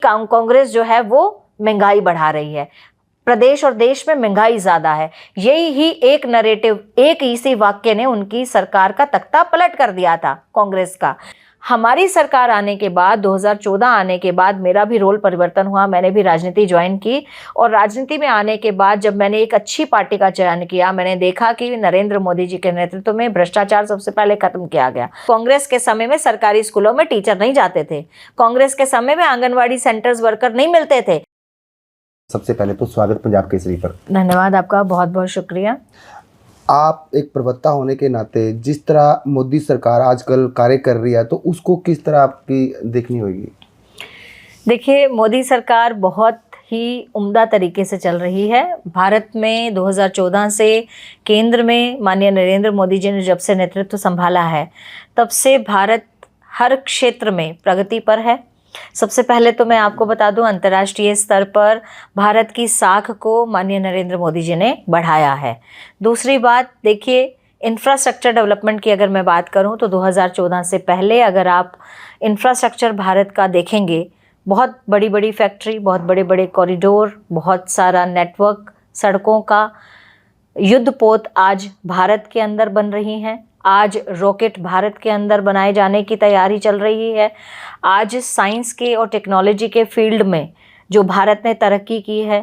कांग्रेस जो है वो महंगाई बढ़ा रही है, प्रदेश और देश में महंगाई ज्यादा है। यही ही एक नरेटिव, एक इसी वाक्य ने उनकी सरकार का तख्ता पलट कर दिया था कांग्रेस का। हमारी सरकार आने के बाद 2014 आने के बाद मेरा भी रोल परिवर्तन हुआ, मैंने भी राजनीति ज्वाइन की और राजनीति में आने के बाद जब मैंने एक अच्छी पार्टी का चयन किया, मैंने देखा कि नरेंद्र मोदी जी के नेतृत्व में भ्रष्टाचार सबसे पहले खत्म किया गया। कांग्रेस के समय में सरकारी स्कूलों में टीचर नहीं जाते थे, कांग्रेस के समय में आंगनबाड़ी सेंटर्स वर्कर नहीं मिलते थे। सबसे पहले तो स्वागत पंजाब केसरी पर। धन्यवाद आपका, बहुत बहुत शुक्रिया। आप एक प्रवक्ता होने के नाते जिस तरह मोदी सरकार आजकल कार्य कर रही है, तो उसको किस तरह आपकी देखनी होगी? देखिए, मोदी सरकार बहुत ही उम्दा तरीके से चल रही है। भारत में 2014 से केंद्र में माननीय नरेंद्र मोदी जी ने जब से नेतृत्व संभाला है, तब से भारत हर क्षेत्र में प्रगति पर है। सबसे पहले तो मैं आपको बता दूं, अंतर्राष्ट्रीय स्तर पर भारत की साख को माननीय नरेंद्र मोदी जी ने बढ़ाया है। दूसरी बात देखिए, इंफ्रास्ट्रक्चर डेवलपमेंट की अगर मैं बात करूं तो 2014 से पहले अगर आप इंफ्रास्ट्रक्चर भारत का देखेंगे, बहुत बड़ी बड़ी फैक्ट्री, बहुत बड़े बड़े कॉरिडोर, बहुत सारा नेटवर्क, सड़कों का युद्धपोत आज भारत के अंदर बन रही हैं। आज रॉकेट भारत के अंदर बनाए जाने की तैयारी चल रही है। आज साइंस के और टेक्नोलॉजी के फील्ड में जो भारत ने तरक्की की है,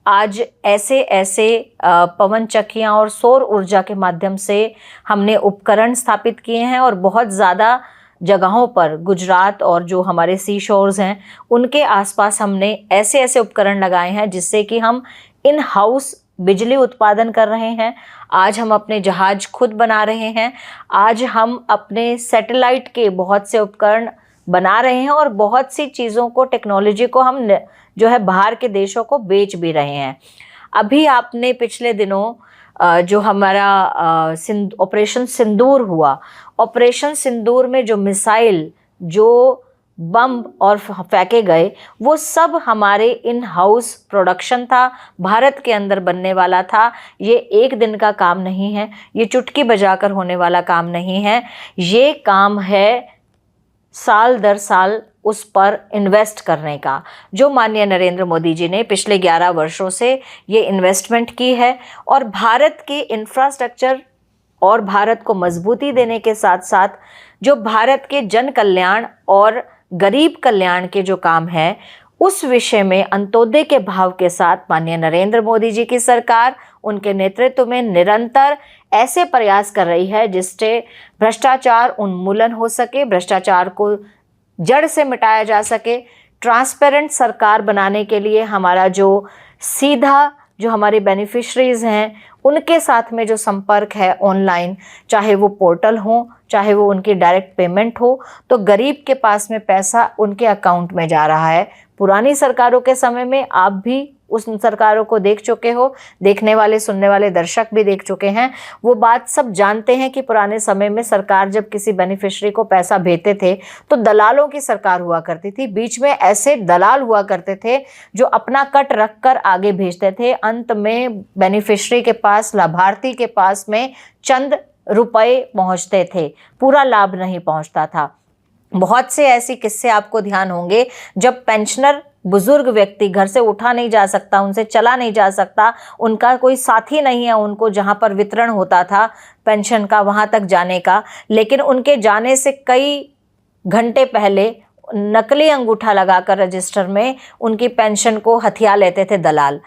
आज ऐसे ऐसे पवन चक्कियाँ और सौर ऊर्जा के माध्यम से हमने उपकरण स्थापित किए हैं और बहुत ज़्यादा जगहों पर गुजरात और जो हमारे सी शोर्स हैं उनके आसपास हमने ऐसे ऐसे उपकरण लगाए हैं जिससे कि हम इन हाउस बिजली उत्पादन कर रहे हैं। आज हम अपने जहाज खुद बना रहे हैं। आज हम अपने सैटेलाइट के बहुत से उपकरण बना रहे हैं और बहुत सी चीज़ों को, टेक्नोलॉजी को हम जो है बाहर के देशों को बेच भी रहे हैं। अभी आपने पिछले दिनों जो हमारा ऑपरेशन सिंदूर हुआ, ऑपरेशन सिंदूर में जो मिसाइल, जो बम और फेंके गए, वो सब हमारे इन हाउस प्रोडक्शन था, भारत के अंदर बनने वाला था। ये एक दिन का काम नहीं है, ये चुटकी बजाकर होने वाला काम नहीं है, ये काम है साल दर साल उस पर इन्वेस्ट करने का, जो माननीय नरेंद्र मोदी जी ने पिछले 11 वर्षों से ये इन्वेस्टमेंट की है। और भारत के इंफ्रास्ट्रक्चर और भारत को मजबूती देने के साथ साथ जो भारत के जन कल्याण और गरीब कल्याण के जो काम है, उस विषय में अंत्योदय के भाव के साथ माननीय नरेंद्र मोदी जी की सरकार उनके नेतृत्व में निरंतर ऐसे प्रयास कर रही है जिससे भ्रष्टाचार उन्मूलन हो सके, भ्रष्टाचार को जड़ से मिटाया जा सके। ट्रांसपेरेंट सरकार बनाने के लिए हमारा जो सीधा जो हमारे बेनिफिशरीज हैं उनके साथ में जो संपर्क है ऑनलाइन, चाहे वो पोर्टल हो, चाहे वो उनकी डायरेक्ट पेमेंट हो, तो गरीब के पास में पैसा उनके अकाउंट में जा रहा है। पुरानी सरकारों के समय में आप भी उस सरकारों को देख चुके हो, देखने वाले सुनने वाले दर्शक भी देख चुके हैं, वो बात सब जानते हैं कि पुराने समय में सरकार जब किसी बेनिफिशरी को पैसा भेजते थे तो दलालों की सरकार हुआ करती थी। बीच में ऐसे दलाल हुआ करते थे जो अपना कट रख कर आगे भेजते थे। अंत में बेनिफिशरी के पास, लाभार्थी के पास में चंद रुपए पहुंचते थे, पूरा लाभ नहीं पहुंचता था। बहुत से ऐसे किस्से आपको ध्यान होंगे जब पेंशनर बुजुर्ग व्यक्ति घर से उठा नहीं जा सकता, उनसे चला नहीं जा सकता, उनका कोई साथी नहीं है उनको जहाँ पर वितरण होता था पेंशन का वहाँ तक जाने का, लेकिन उनके जाने से कई घंटे पहले नकली अंगूठा लगाकर रजिस्टर में उनकी पेंशन को हथिया लेते थे दलाल।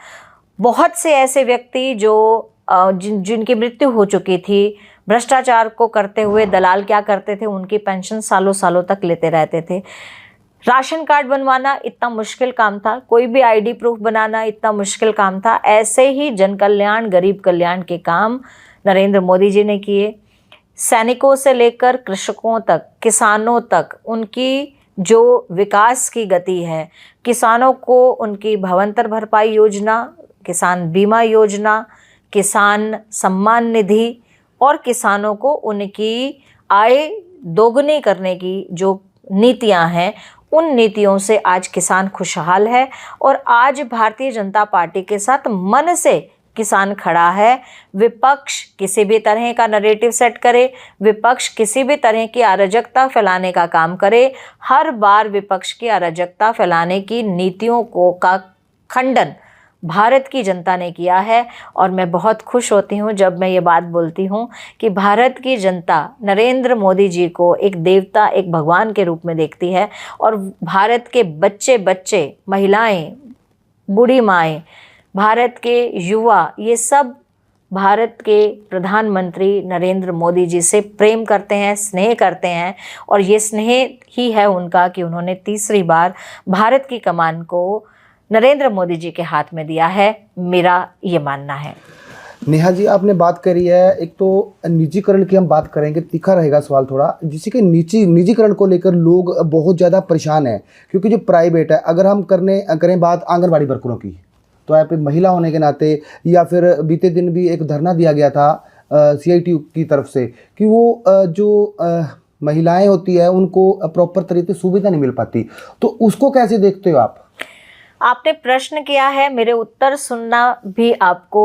बहुत से ऐसे व्यक्ति जो जिनकी मृत्यु हो चुकी थी, भ्रष्टाचार को करते हुए दलाल क्या करते थे, उनकी पेंशन सालों सालों तक लेते रहते थे। राशन कार्ड बनवाना इतना मुश्किल काम था, कोई भी आईडी प्रूफ बनाना इतना मुश्किल काम था। ऐसे ही जन कल्याण, गरीब कल्याण के काम नरेंद्र मोदी जी ने किए। सैनिकों से लेकर कृषकों तक, किसानों तक उनकी जो विकास की गति है, किसानों को उनकी भवंतर भरपाई योजना, किसान बीमा योजना, किसान सम्मान निधि और किसानों को उनकी आय दोगुनी करने की जो नीतियां हैं, उन नीतियों से आज किसान खुशहाल है और आज भारतीय जनता पार्टी के साथ मन से किसान खड़ा है। विपक्ष किसी भी तरह का नरेटिव सेट करे, विपक्ष किसी भी तरह की अराजकता फैलाने का काम करे, हर बार विपक्ष की अराजकता फैलाने की नीतियों का खंडन भारत की जनता ने किया है। और मैं बहुत खुश होती हूँ जब मैं ये बात बोलती हूँ कि भारत की जनता नरेंद्र मोदी जी को एक देवता, एक भगवान के रूप में देखती है। और भारत के बच्चे, महिलाएं, बूढ़ी माएँ, भारत के युवा, ये सब भारत के प्रधानमंत्री नरेंद्र मोदी जी से प्रेम करते हैं, स्नेह करते हैं। और ये स्नेह ही है उनका कि उन्होंने तीसरी बार भारत की कमान को नरेंद्र मोदी जी के हाथ में दिया है, मेरा ये मानना है। नेहा जी, आपने बात करी है, एक तो निजीकरण की हम बात करेंगे, तीखा रहेगा सवाल थोड़ा, जिससे कि निजीकरण को लेकर लोग बहुत ज़्यादा परेशान हैं। क्योंकि जो प्राइवेट है, अगर हम करें बात आंगनबाड़ी वर्करों की, तो यहाँ पे महिला होने के नाते, या फिर बीते दिन भी एक धरना दिया गया था CITU की तरफ से कि वो जो महिलाएं होती है उनको प्रॉपर तरीके से सुविधा नहीं मिल पाती, तो उसको कैसे देखते हो आप? आपने प्रश्न किया है, मेरे उत्तर सुनना भी आपको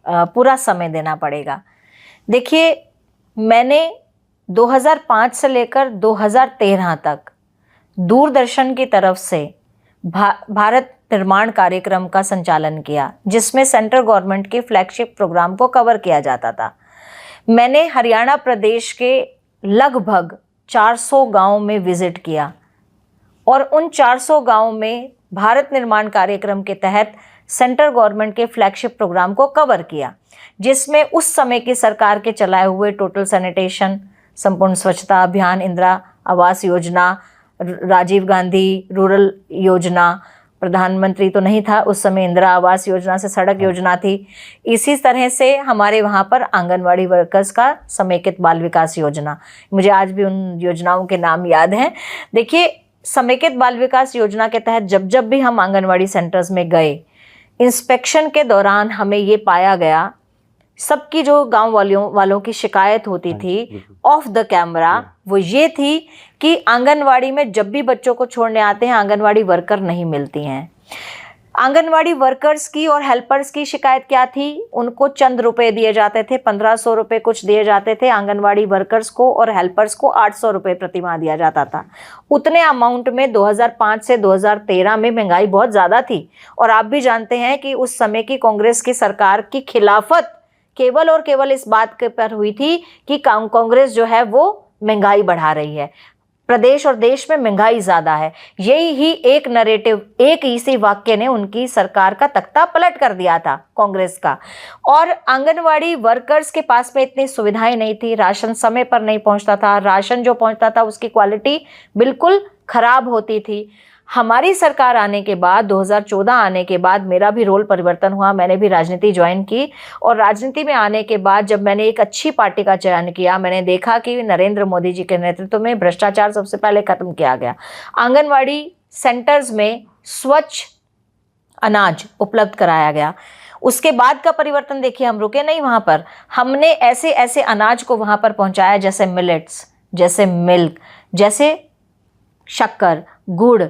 पूरा समय देना पड़ेगा। देखिए, मैंने 2005 से लेकर 2013 तक दूरदर्शन की तरफ से भारत निर्माण कार्यक्रम का संचालन किया, जिसमें सेंट्रल गवर्नमेंट के फ्लैगशिप प्रोग्राम को कवर किया जाता था। मैंने हरियाणा प्रदेश के लगभग 400 गांव में विजिट किया और उन 400 गांव में भारत निर्माण कार्यक्रम के तहत सेंट्रल गवर्नमेंट के फ्लैगशिप प्रोग्राम को कवर किया, जिसमें उस समय की सरकार के चलाए हुए टोटल सैनिटेशन, संपूर्ण स्वच्छता अभियान, इंदिरा आवास योजना, राजीव गांधी रूरल योजना, प्रधानमंत्री तो नहीं था उस समय, इंदिरा आवास योजना से सड़क योजना थी। इसी तरह से हमारे वहाँ पर आंगनवाड़ी वर्कर्स का समेकित बाल विकास योजना, मुझे आज भी उन योजनाओं के नाम याद हैं। देखिए, समेकित बाल विकास योजना के तहत जब भी हम आंगनवाड़ी सेंटर्स में गए, इंस्पेक्शन के दौरान हमें ये पाया गया, सबकी जो गांव वालों की शिकायत होती थी ऑफ द कैमरा, वो ये थी कि आंगनवाड़ी में जब भी बच्चों को छोड़ने आते हैं, आंगनवाड़ी वर्कर नहीं मिलती हैं। आंगनवाड़ी वर्कर्स की और हेल्पर्स की शिकायत क्या थी? उनको चंद रुपए दिए जाते थे, 1500 रुपये कुछ दिए जाते थे आंगनवाड़ी वर्कर्स को, और हेल्पर्स को 800 रुपये प्रति माह दिया जाता था। उतने अमाउंट में 2005 से 2013 में महंगाई बहुत ज़्यादा थी। और आप भी जानते हैं कि उस समय की कांग्रेस की सरकार की खिलाफत केवल और केवल इस बात के पर हुई थी कि कांग्रेस जो है वो महंगाई बढ़ा रही है, प्रदेश और देश में महंगाई ज़्यादा है। यही ही एक नरेटिव, एक इसी वाक्य ने उनकी सरकार का तख्ता पलट कर दिया था कांग्रेस का। और आंगनवाड़ी वर्कर्स के पास में इतनी सुविधाएं नहीं थी, राशन समय पर नहीं पहुंचता था, राशन जो पहुंचता था उसकी क्वालिटी बिल्कुल खराब होती थी। हमारी सरकार आने के बाद, 2014 आने के बाद मेरा भी रोल परिवर्तन हुआ, मैंने भी राजनीति ज्वाइन की। और राजनीति में आने के बाद जब मैंने एक अच्छी पार्टी का चयन किया, मैंने देखा कि नरेंद्र मोदी जी के नेतृत्व में भ्रष्टाचार सबसे पहले खत्म किया गया। आंगनवाड़ी सेंटर्स में स्वच्छ अनाज उपलब्ध कराया गया। उसके बाद का परिवर्तन देखिए, हम रुके नहीं वहाँ पर, हमने ऐसे ऐसे अनाज को वहाँ पर पहुँचाया, जैसे मिलेट्स, जैसे मिल्क, जैसे शक्कर, गुड़,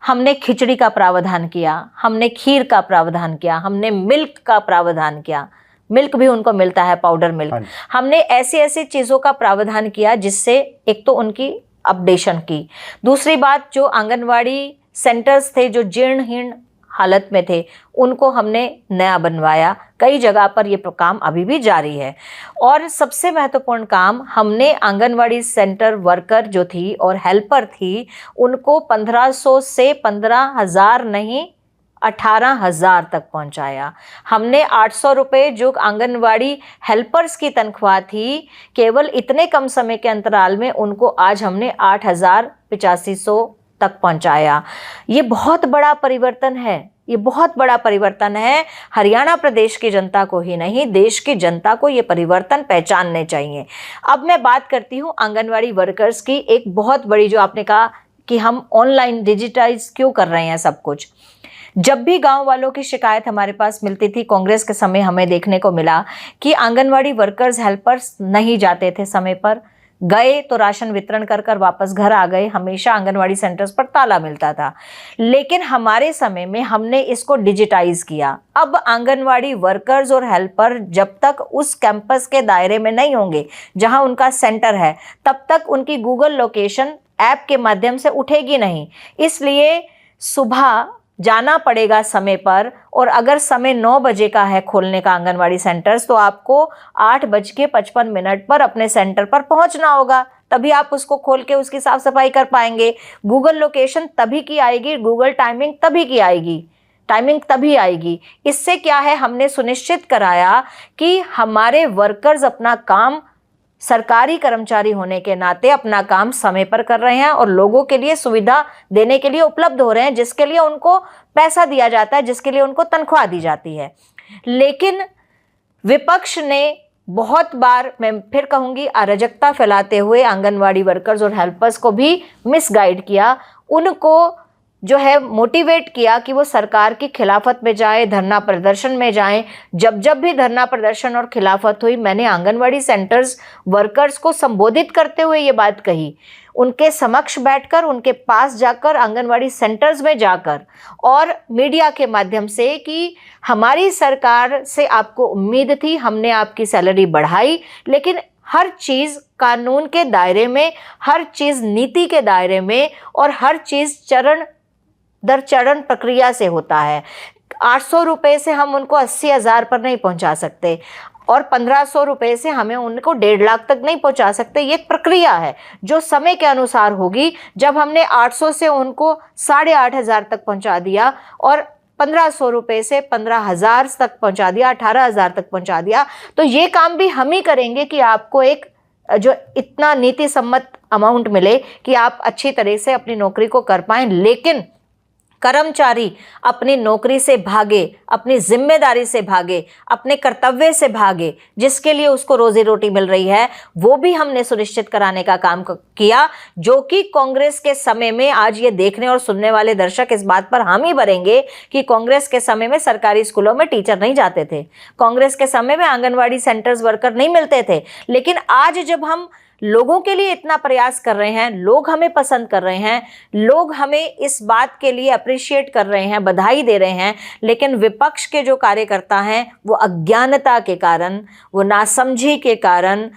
हमने खिचड़ी का प्रावधान किया, हमने खीर का प्रावधान किया, हमने मिल्क का प्रावधान किया, मिल्क भी उनको मिलता है, पाउडर मिल्क। हमने ऐसी ऐसी चीज़ों का प्रावधान किया जिससे एक तो उनकी अपडेशन की, दूसरी बात जो आंगनवाड़ी सेंटर्स थे जो जीर्णहीन हालत में थे उनको हमने नया बनवाया। कई जगह पर ये काम अभी भी जारी है। और सबसे महत्वपूर्ण काम, हमने आंगनवाड़ी सेंटर वर्कर जो थी और हेल्पर थी उनको 1500 से 15,000 नहीं 18,000 तक पहुंचाया। हमने 800 रुपये जो आंगनवाड़ी हेल्पर्स की तनख्वाह थी, केवल इतने कम समय के अंतराल में उनको आज हमने 8,8500 तक पहुंचाया। ये बहुत बड़ा परिवर्तन है, ये बहुत बड़ा परिवर्तन है। हरियाणा प्रदेश की जनता को ही नहीं, देश की जनता को ये परिवर्तन पहचानने चाहिए। अब मैं बात करती हूँ आंगनवाड़ी वर्कर्स की। एक बहुत बड़ी, जो आपने कहा कि हम ऑनलाइन डिजिटाइज क्यों कर रहे हैं सब कुछ, जब भी गांव वालों की शिकायत हमारे पास मिलती थी, कांग्रेस के समय हमें देखने को मिला कि आंगनवाड़ी वर्कर्स हेल्पर्स नहीं जाते थे समय पर, गए तो राशन वितरण कर कर वापस घर आ गए। हमेशा आंगनवाड़ी सेंटर्स पर ताला मिलता था। लेकिन हमारे समय में हमने इसको डिजिटाइज किया। अब आंगनवाड़ी वर्कर्स और हेल्पर जब तक उस कैंपस के दायरे में नहीं होंगे जहां उनका सेंटर है, तब तक उनकी गूगल लोकेशन ऐप के माध्यम से उठेगी नहीं। इसलिए सुबह जाना पड़ेगा समय पर, और अगर समय 9 बजे का है खोलने का आंगनवाड़ी सेंटर्स, तो आपको 8:55 पर अपने सेंटर पर पहुंचना होगा। तभी आप उसको खोल के उसकी साफ सफाई कर पाएंगे। गूगल लोकेशन तभी की आएगी, गूगल टाइमिंग तभी की आएगी, टाइमिंग तभी आएगी। इससे क्या है, हमने सुनिश्चित कराया कि हमारे वर्कर्स अपना काम, सरकारी कर्मचारी होने के नाते अपना काम समय पर कर रहे हैं और लोगों के लिए सुविधा देने के लिए उपलब्ध हो रहे हैं, जिसके लिए उनको पैसा दिया जाता है, जिसके लिए उनको तनख्वाह दी जाती है। लेकिन विपक्ष ने बहुत बार, मैं फिर कहूंगी, अराजकता फैलाते हुए आंगनवाड़ी वर्कर्स और हेल्पर्स को भी मिसगाइड किया। उनको जो है मोटिवेट किया कि वो सरकार की खिलाफत में जाए, धरना प्रदर्शन में जाएं। जब जब भी धरना प्रदर्शन और खिलाफत हुई, मैंने आंगनवाड़ी सेंटर्स वर्कर्स को संबोधित करते हुए ये बात कही, उनके समक्ष बैठकर, उनके पास जाकर, आंगनवाड़ी सेंटर्स में जाकर और मीडिया के माध्यम से कि हमारी सरकार से आपको उम्मीद थी, हमने आपकी सैलरी बढ़ाई, लेकिन हर चीज़ कानून के दायरे में, हर चीज़ नीति के दायरे में और हर चीज़ चरण दर चरण प्रक्रिया से होता है। 800 रुपये से हम उनको 80,000 पर नहीं पहुंचा सकते और 1500 रुपये से हमें उनको 1.5 लाख तक नहीं पहुंचा सकते। ये एक प्रक्रिया है जो समय के अनुसार होगी। जब हमने 800 से उनको 8,500 तक पहुंचा दिया और 1500 रुपये से 15,000 तक पहुंचा दिया, 18,000 तक पहुंचा दिया, तो ये काम भी हम ही करेंगे कि आपको एक जो इतना नीति सम्मत अमाउंट मिले कि आप अच्छी तरह से अपनी नौकरी को कर पाएं। लेकिन कर्मचारी अपनी नौकरी से भागे, अपनी जिम्मेदारी से भागे, अपने कर्तव्य से भागे, जिसके लिए उसको रोजी रोटी मिल रही है, वो भी हमने सुनिश्चित कराने का काम किया, जो कि कांग्रेस के समय में, आज ये देखने और सुनने वाले दर्शक इस बात पर हामी भरेंगे कि कांग्रेस के समय में सरकारी स्कूलों में टीचर नहीं जाते थे, कांग्रेस के समय में आंगनवाड़ी सेंटर्स वर्कर नहीं मिलते थे। लेकिन आज जब हम लोगों के लिए इतना प्रयास कर रहे हैं, लोग हमें पसंद कर रहे हैं, लोग हमें इस बात के लिए अप्रिशिएट कर रहे हैं, बधाई दे रहे हैं, लेकिन विपक्ष के जो कार्यकर्ता हैं वो अज्ञानता के कारण, वो नासमझी के कारण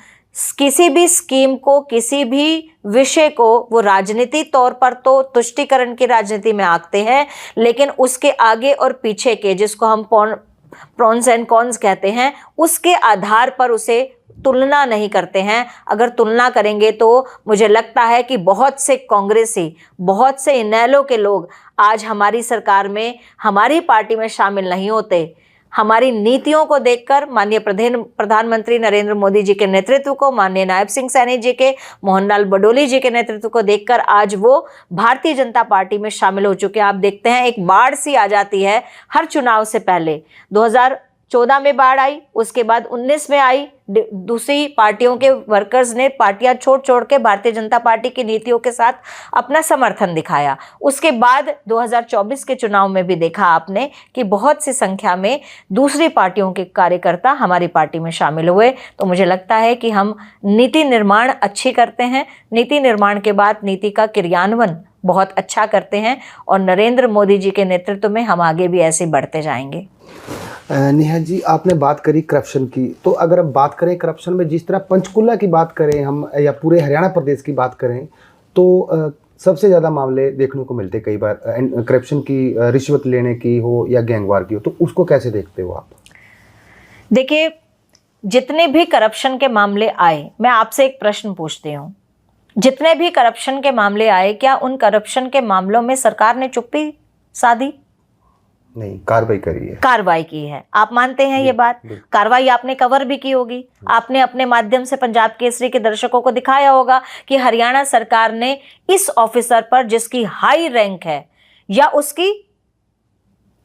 किसी भी स्कीम को, किसी भी विषय को वो राजनीति तौर पर तो तुष्टीकरण की राजनीति में आंकते हैं, लेकिन उसके आगे और पीछे के, जिसको हम प्रॉन्स एंड कॉन्स कहते हैं, उसके आधार पर उसे तुलना नहीं करते हैं। अगर तुलना करेंगे तो मुझे लगता है कि बहुत से कांग्रेसी, बहुत से इनेलो के लोग आज हमारी सरकार में, हमारी पार्टी में शामिल नहीं होते। हमारी नीतियों को देखकर, माननीय प्रधानमंत्री नरेंद्र मोदी जी के नेतृत्व को, माननीय नायब सिंह सैनी जी के, मोहनलाल बडोली जी के नेतृत्व को देखकर आज वो भारतीय जनता पार्टी में शामिल हो चुके हैं। आप देखते हैं एक बाढ़ सी आ जाती है हर चुनाव से पहले। 2014 में बाढ़ आई, उसके बाद 19 में आई, दूसरी पार्टियों के वर्कर्स ने पार्टियां छोड़ के भारतीय जनता पार्टी की नीतियों के साथ अपना समर्थन दिखाया। उसके बाद 2024 के चुनाव में भी देखा आपने कि बहुत सी संख्या में दूसरी पार्टियों के कार्यकर्ता हमारी पार्टी में शामिल हुए। तो मुझे लगता है कि हम नीति निर्माण अच्छी करते हैं, नीति निर्माण के बाद नीति का क्रियान्वयन बहुत अच्छा करते हैं और नरेंद्र मोदी जी के नेतृत्व में हम आगे भी ऐसे बढ़ते जाएंगे। नेहा जी, आपने बात करी करप्शन की, तो अगर हम बात करें करप्शन में, जिस तरह पंचकुला की बात करें हम या पूरे हरियाणा प्रदेश की बात करें, तो सबसे ज़्यादा मामले देखने को मिलते कई बार करप्शन की, रिश्वत लेने की हो या गैंगवार की हो, तो उसको कैसे देखते हो आप? देखिए, जितने भी करप्शन के मामले आए, मैं आपसे एक प्रश्न पूछती हूँ, जितने भी करप्शन के मामले आए, क्या उन करप्शन के मामलों में सरकार ने चुप्पी साधी? नहीं, कार्रवाई करी है, कार्रवाई की है। आप मानते हैं ये बात? कार्रवाई आपने कवर भी की होगी, आपने अपने माध्यम से पंजाब केसरी के दर्शकों को दिखाया होगा कि हरियाणा सरकार ने इस ऑफिसर पर, जिसकी हाई रैंक है या उसकी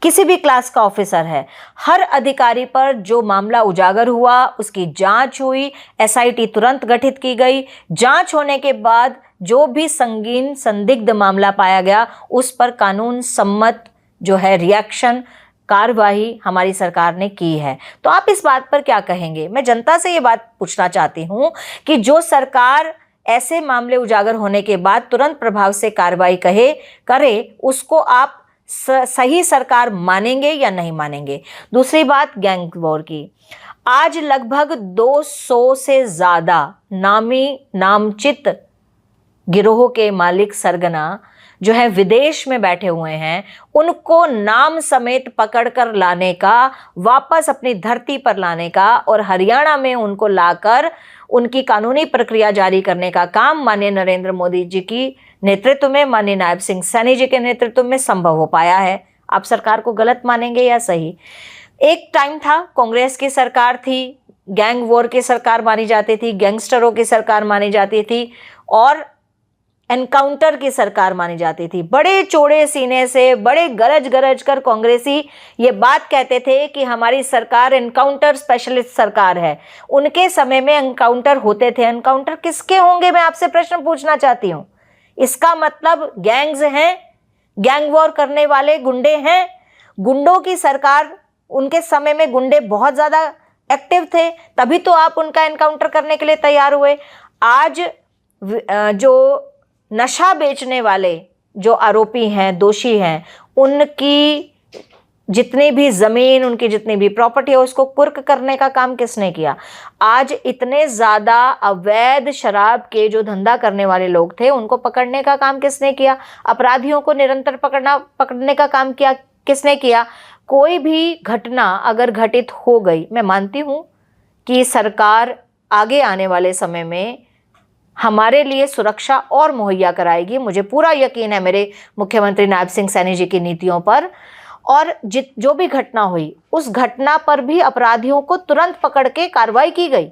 किसी भी क्लास का ऑफिसर है, हर अधिकारी पर जो मामला उजागर हुआ, उसकी जांच हुई, एसआईटी तुरंत गठित की गई। जांच होने के बाद जो भी संगीन संदिग्ध मामला पाया गया, उस पर कानून सम्मत जो है रिएक्शन, कार्रवाई हमारी सरकार ने की है। तो आप इस बात पर क्या कहेंगे? मैं जनता से ये बात पूछना चाहती हूं कि जो सरकार ऐसे मामले उजागर होने के बाद तुरंत प्रभाव से कार्रवाई करे, उसको आप सही सरकार मानेंगे या नहीं मानेंगे। दूसरी बात गैंग वॉर की, आज लगभग 200 से ज़्यादा नामचित गिरोह के मालिक सरगना जो है विदेश में बैठे हुए हैं, उनको नाम समेत पकड़कर लाने का, वापस अपनी धरती पर लाने का और हरियाणा में उनको लाकर उनकी कानूनी प्रक्रिया जारी करने का काम माननीय नरेंद्र मोदी जी की नेतृत्व में, माननीय नायब सिंह सैनी जी के नेतृत्व में संभव हो पाया है। आप सरकार को गलत मानेंगे या सही? एक टाइम था, कांग्रेस की सरकार थी, गैंग वॉर की सरकार मानी जाती थी, गैंगस्टरों की सरकार मानी जाती थी और एनकाउंटर की सरकार मानी जाती थी। बड़े चौड़े सीने से, बड़े गरज कर कांग्रेसी ये बात कहते थे कि हमारी सरकार एनकाउंटर स्पेशलिस्ट सरकार है। उनके समय में एनकाउंटर होते थे। एनकाउंटर किसके होंगे, मैं आपसे प्रश्न पूछना चाहती हूँ। इसका मतलब गैंग्स हैं, गैंग वॉर करने वाले गुंडे हैं, गुंडों की सरकार। उनके समय में गुंडे बहुत ज़्यादा एक्टिव थे, तभी तो आप उनका एनकाउंटर करने के लिए तैयार हुए। आज जो नशा बेचने वाले जो आरोपी हैं, दोषी हैं, उनकी जितनी भी ज़मीन, उनकी जितनी भी प्रॉपर्टी है, उसको कुर्क करने का काम किसने किया? आज इतने ज़्यादा अवैध शराब के जो धंधा करने वाले लोग थे, उनको पकड़ने का काम किसने किया? अपराधियों को निरंतर पकड़ने का काम किसने किया? कोई भी घटना अगर घटित हो गई, मैं मानती हूँ कि सरकार आगे आने वाले समय में हमारे लिए सुरक्षा और मुहैया कराएगी। मुझे पूरा यकीन है मेरे मुख्यमंत्री नायब सिंह सैनी जी की नीतियों पर। और जो भी घटना हुई, उस घटना पर भी अपराधियों को तुरंत पकड़ के कार्रवाई की गई।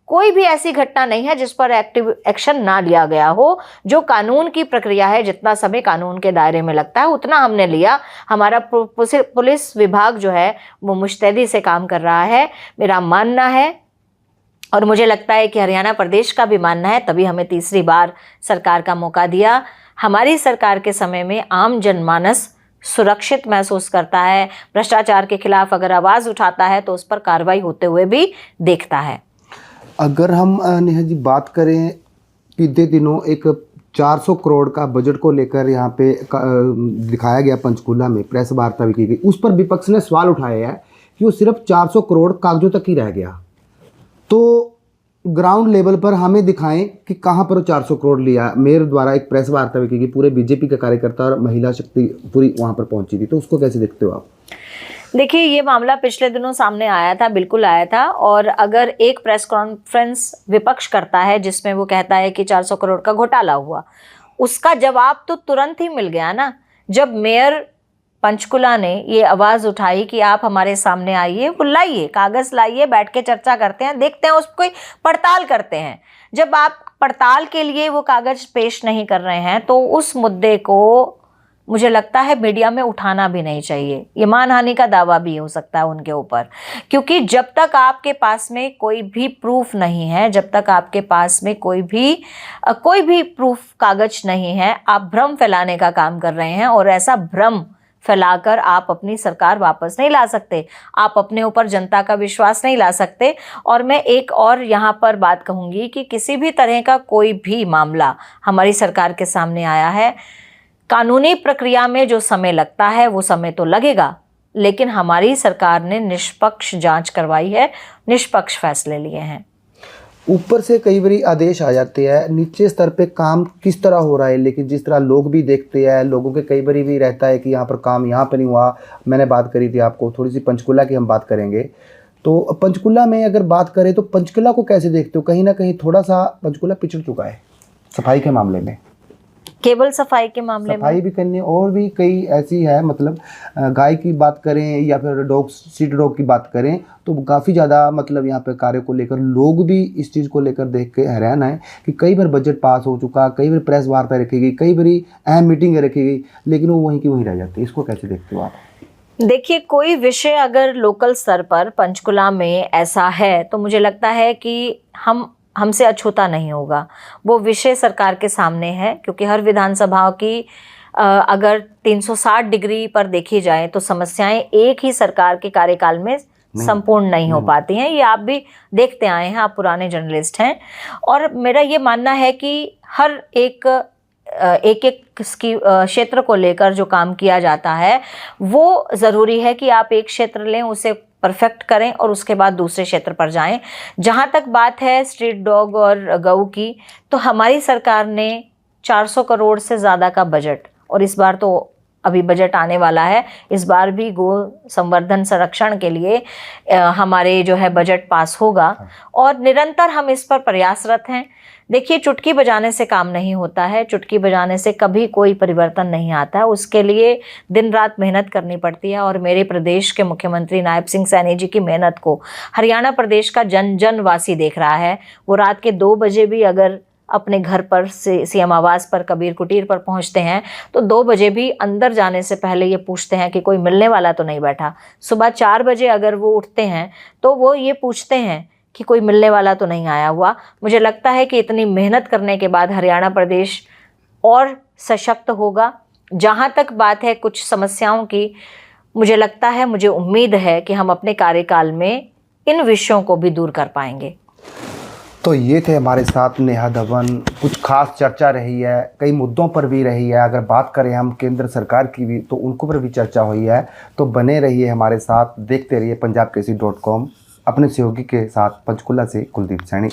कोई भी ऐसी घटना नहीं है जिस पर एक्टिव एक्शन ना लिया गया हो। जो कानून की प्रक्रिया है, जितना समय कानून के दायरे में लगता है उतना हमने लिया। हमारा पुलिस विभाग जो है वो मुस्तैदी से काम कर रहा है, मेरा मानना है, और मुझे लगता है कि हरियाणा प्रदेश का भी मानना है, तभी हमें तीसरी बार सरकार का मौका दिया। हमारी सरकार के समय में आम जनमानस सुरक्षित महसूस करता है, भ्रष्टाचार के खिलाफ अगर आवाज़ उठाता है तो उस पर कार्रवाई होते हुए भी देखता है। अगर हम नेहा जी बात करें, बीते दिनों एक 400 करोड़ का बजट को लेकर यहाँ पे दिखाया गया, पंचकूला में प्रेस वार्ता भी की गई, उस पर विपक्ष ने सवाल उठाया है कि वो सिर्फ 400 करोड़ कागजों तक ही रह गया। तो ग्राउंड लेवल पर हमें दिखाएं कि कहां पर 400 करोड़ लिया। मेयर द्वारा एक प्रेस वार्ता भी की गई, पूरे बीजेपी के कार्यकर्ता और महिला शक्ति पूरी वहां पर पहुंची थी, तो उसको कैसे देखते हो आप? देखिए, ये मामला पिछले दिनों सामने आया था, बिल्कुल आया था। और अगर एक प्रेस कॉन्फ्रेंस विपक्ष करता है जिसमें वो कहता है कि 400 करोड़ का घोटाला हुआ, उसका जवाब तो तुरंत ही मिल गया ना। जब मेयर पंचकुला ने ये आवाज़ उठाई कि आप हमारे सामने आइए, वो लाइए, कागज़ लाइए, बैठ के चर्चा करते हैं, देखते हैं, उसको पड़ताल करते हैं। जब आप पड़ताल के लिए वो कागज़ पेश नहीं कर रहे हैं तो उस मुद्दे को मुझे लगता है मीडिया में उठाना भी नहीं चाहिए। ये मानहानि का दावा भी हो सकता है उनके ऊपर, क्योंकि जब तक आपके पास में कोई भी प्रूफ नहीं है, जब तक आपके पास में कोई भी प्रूफ कागज नहीं है, आप भ्रम फैलाने का काम कर रहे हैं। और ऐसा भ्रम फैलाकर आप अपनी सरकार वापस नहीं ला सकते, आप अपने ऊपर जनता का विश्वास नहीं ला सकते। और मैं एक और यहाँ पर बात कहूँगी कि किसी भी तरह का कोई भी मामला हमारी सरकार के सामने आया है, कानूनी प्रक्रिया में जो समय लगता है वो समय तो लगेगा, लेकिन हमारी सरकार ने निष्पक्ष जांच करवाई है, निष्पक्ष फैसले लिए हैं। ऊपर से कई बार आदेश आ जाते हैं, नीचे स्तर पे काम किस तरह हो रहा है, लेकिन जिस तरह लोग भी देखते हैं, लोगों के कई बार भी रहता है कि यहाँ पर काम यहाँ पर नहीं हुआ। मैंने बात करी थी आपको, थोड़ी सी पंचकुला की हम बात करेंगे। तो पंचकुला में अगर बात करें तो पंचकुला को कैसे देखते हो? कहीं ना कहीं थोड़ा सा पंचकुला पिछड़ चुका है सफाई के मामले में। केवल सफाई के मामले में सफाई भी करनी, और भी कई ऐसी है, मतलब गाय की बात करें या फिर सीट डॉग की बात करें तो काफ़ी ज़्यादा मतलब यहाँ पे कार्य को लेकर लोग भी इस चीज़ को लेकर देख के हैरान है कि कई बार बजट पास हो चुका, कई बार प्रेस वार्ता रखी गई, कई बार अहम मीटिंग रखी गई, लेकिन वो वहीं की वहीं रह जाती है। इसको कैसे देखते हो आप? देखिए, कोई विषय अगर लोकल स्तर पर पंचकुला में ऐसा है तो मुझे लगता है कि हमसे अछूता नहीं होगा। वो विषय सरकार के सामने है, क्योंकि हर विधानसभा की अगर 360 डिग्री पर देखी जाए तो समस्याएं एक ही सरकार के कार्यकाल में संपूर्ण नहीं हो पाती हैं। ये आप भी देखते आए हैं, आप पुराने जर्नलिस्ट हैं। और मेरा ये मानना है कि हर एक क्षेत्र को लेकर जो काम किया जाता है वो ज़रूरी है कि आप एक क्षेत्र लें, उसे परफेक्ट करें और उसके बाद दूसरे क्षेत्र पर जाएं। जहां तक बात है स्ट्रीट डॉग और गऊ की, तो हमारी सरकार ने 400 करोड़ से ज़्यादा का बजट, और इस बार तो अभी बजट आने वाला है, इस बार भी गो संवर्धन संरक्षण के लिए हमारे जो है बजट पास होगा और निरंतर हम इस पर प्रयासरत हैं। देखिए, चुटकी बजाने से काम नहीं होता है, चुटकी बजाने से कभी कोई परिवर्तन नहीं आता है, उसके लिए दिन रात मेहनत करनी पड़ती है। और मेरे प्रदेश के मुख्यमंत्री नायब सिंह सैनी जी की मेहनत को हरियाणा प्रदेश का जन जन वासी देख रहा है। वो रात के 2 बजे भी अगर अपने घर पर से सीएम आवास पर कबीर कुटीर पर पहुंचते हैं तो 2 बजे भी अंदर जाने से पहले ये पूछते हैं कि कोई मिलने वाला तो नहीं बैठा। सुबह 4 बजे अगर वो उठते हैं तो वो ये पूछते हैं कि कोई मिलने वाला तो नहीं आया हुआ। मुझे लगता है कि इतनी मेहनत करने के बाद हरियाणा प्रदेश और सशक्त होगा। जहाँ तक बात है कुछ समस्याओं की, मुझे लगता है, मुझे उम्मीद है कि हम अपने कार्यकाल में इन विषयों को भी दूर कर पाएंगे। तो ये थे हमारे साथ नेहा धवन। कुछ खास चर्चा रही है, कई मुद्दों पर भी रही है। अगर बात करें हम केंद्र सरकार की भी, तो उनको पर भी चर्चा हुई है। तो बने रहिए हमारे साथ, देखते रहिए punjabkesi.com। अपने सहयोगी के साथ पंचकुला से कुलदीप सैनी।